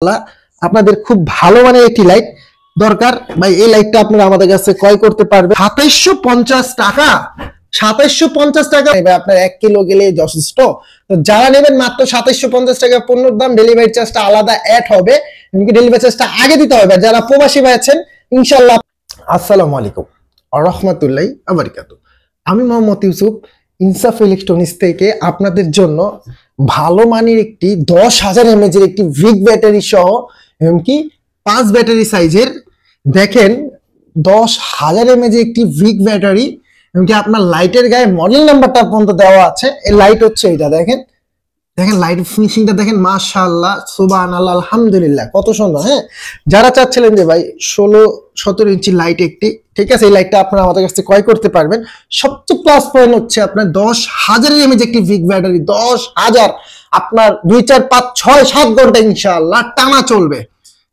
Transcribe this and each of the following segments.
ইনশাআল্লাহ আপনাদের খুব ভালো মানের একটি লাইট দরকার ভাই। এই লাইটটা আপনারা আমাদের কাছে ক্রয় করতে পারবেন 2750 টাকা। 2750 টাকা আপনার 1 কিলো গেলে যথেষ্ট। তো যারা নেবেন মাত্র 2750 টাকা পণ্যের দাম, ডেলিভারি চার্জটা আলাদা অ্যাড হবে, এমনকি ডেলিভারি চার্জটা আগে দিতে হবে। যারা প্রবাসী ভাই আছেন ইনশাআল্লাহ। আসসালামু আলাইকুম ওয়া রাহমাতুল্লাহি ওয়া বারাকাতুহু। আমি মোহাম্মদ ইউসুফ ইনসাফ ইলেকট্রনিক্স থেকে আপনাদের জন্য ভালো মানের একটি 10,000 mAh এর একটি ভিক ব্যাটারি সহ এমনকি 5 ব্যাটারি সাইজের দেখেন 10,000 mAh একটি ভিক ব্যাটারি, এমনকি আপনার লাইটের গায়ে মডেল নাম্বারটা পর্যন্ত দেওয়া আছে। এই লাইট হচ্ছে এটা, দেখেন দেখেন লাইট ফিনিশিংটা দেখেন, মাশাআল্লাহ সুবহানাল্লাহ আলহামদুলিল্লাহ কত সুন্দর। হ্যাঁ, যারা চাচ্ছিলেন যে ভাই 16-17 ইঞ্চি লাইট একটি, ঠিক আছে, এই লাইটটা আপনারা আমাদের কাছে ক্রয় করতে পারবেন। সবচেয়ে প্লাস পয়েন্ট হচ্ছে আপনার 10,000 mAh একটি ভিক ব্যাটারি, 10,000 আপনার 2 4 5 6 7 ঘন্টা ইনশাআল্লাহ টানা চলবে।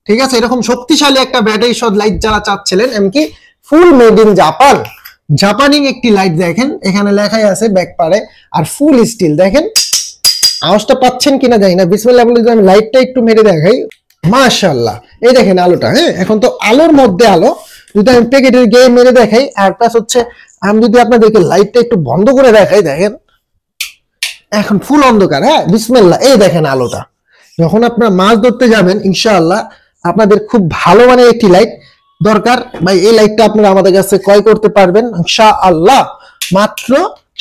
ঠিক আছে, এরকম শক্তিশালী একটা ব্যাটারি সহ লাইট যারা চাচ্ছিলেন, এমনকি ফুল মেড ইন জাপান, জাপানিং একটি লাইট দেখেন এখানে লেখাই আছে ব্যাকপারে, আর ফুল স্টিল দেখেন, আওয়াজটা পাচ্ছেন কিনা জানি না। বিসমিল্লাহ বলে আমি লাইটটা একটু মেরে দেখাই, মাশাআল্লাহ এই দেখেন আলোটা। হ্যাঁ, এখন তো আলোর মধ্যে আলো, যদি আমি প্যাকেটের গায়ে মেরে দেখাই, আর প্লাস হচ্ছে আমি যদি আপনাদেরকে লাইটটা একটু বন্ধ করে দেখাই, দেখেন এখন ফুল অন্ধকার। হ্যাঁ, বিসমিল্লাহ এই দেখেন আলোটা। যখন আপনারা মাছ ধরতে যাবেন ইনশাআল্লাহ আপনাদের খুব ভালো মানের একটি লাইট দরকার ভাই। এই লাইটটা আপনারা আমাদের কাছে ক্রয় করতে পারবেন ইনশাআল্লাহ মাত্র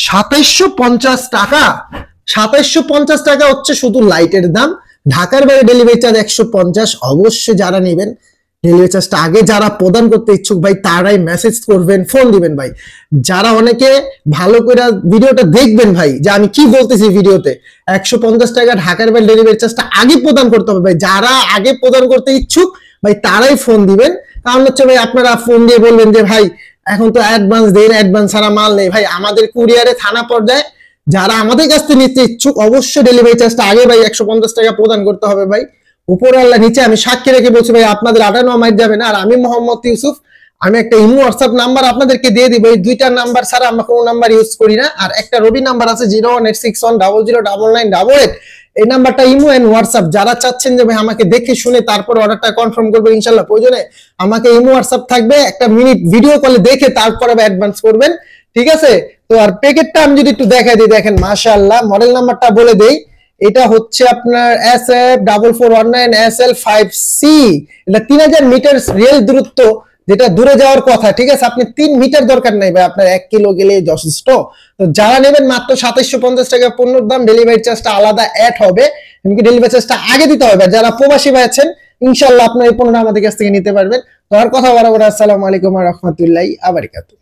2750 টাকা। 2750 টাকা হচ্ছে শুধু লাইটের দাম। ঢাকার বাইরে ডেলিভারি চার্জ 150। অবশ্যই যারা নেবেন ডেলিভারি চার্জটা আগে যারা প্রদান করতে ইচ্ছুক ভাই তারাই মেসেজ করবেন, ফোন দিবেন ভাই। যারা অনেকে ভালো করে ভিডিওটা দেখবেন ভাই যে আমি কি বলতেছি ভিডিওতে, 150 টাকা ঢাকার বাইরে ডেলিভারি চার্জটা আগে প্রদান করতে হবে ভাই। যারা আগে প্রদান করতে ইচ্ছুক ভাই তারাই ফোন দিবেন। কারণ হচ্ছে ভাই আপনারা ফোন দিয়ে বলবেন যে ভাই এখন তো অ্যাডভান্স দেন, অ্যাডভান্স ছাড়া মাল নেই। ভাই আমাদের কুরিয়ারে থানা পর্যায়ে যারা আমাদের কাছ থেকে নিতে ইচ্ছুক অবশ্যই ডেলিভারি চার্জটা আগে ভাই 150 টাকা প্রদান করতে হবে ভাই। উপরে আল্লাহ নিচে আমি সাক্ষী রেখে বলছি ভাই আপনাদের 58 মাইল যাবে না। আর আমি মোহাম্মদ ইউসুফ, আমি একটা ইমো হোয়াটসঅ্যাপ নাম্বার আপনাদেরকে দিয়ে দিব। এই দুইটা নাম্বার ছাড়া আমরা কোনো নাম্বার ইউজ করি না। আর একটা রবি নাম্বার আছে 0186100009988, এই নাম্বারটা ইমো এন্ড হোয়াটসঅ্যাপ। যারা চাচ্ছেন যে ভাই আমাকে দেখে শুনে তারপর অর্ডারটা কনফার্ম করবেন ইনশাআল্লাহ, প্রয়োজনে আমাকে ইমো হোয়াটসঅ্যাপ থাকবে, একটা মিনিট ভিডিও কলে দেখে তারপরে অ্যাডভান্স করবেন। ঠিক আছে, তো আর প্যাকেটটা আমি যদি একটু দেখাই দিই, দেখেন মাশাআল্লাহ মডেল নাম্বারটা বলে দেই, এটা হচ্ছে আপনার SF4419SL5C। এটা 3000 মিটার রেল দূরত্ব, যেটা দূরে যাওয়ার কথা। ঠিক আছে, আপনি 3 মিটার দরকার নাই ভাই, আপনার 1 কিলো গেলে যথেষ্ট। তো যারা নেবেন মাত্র 2750 টাকা পণ্যের দাম, ডেলিভারি চার্জটা আলাদা অ্যাড হবে, এমনকি ডেলিভারি চার্জটা আগে দিতে হবে। যারা প্রবাসী ভাই আছেন ইনশাআল্লাহ আপনার এই পণ্যটা আমাদের কাছ থেকে নিতে পারবেন। তো আর কথা বরাবর আসসালামু আলাইকুম ওয়া রাহমাতুল্লাহি ওয়া বারাকাতুহু।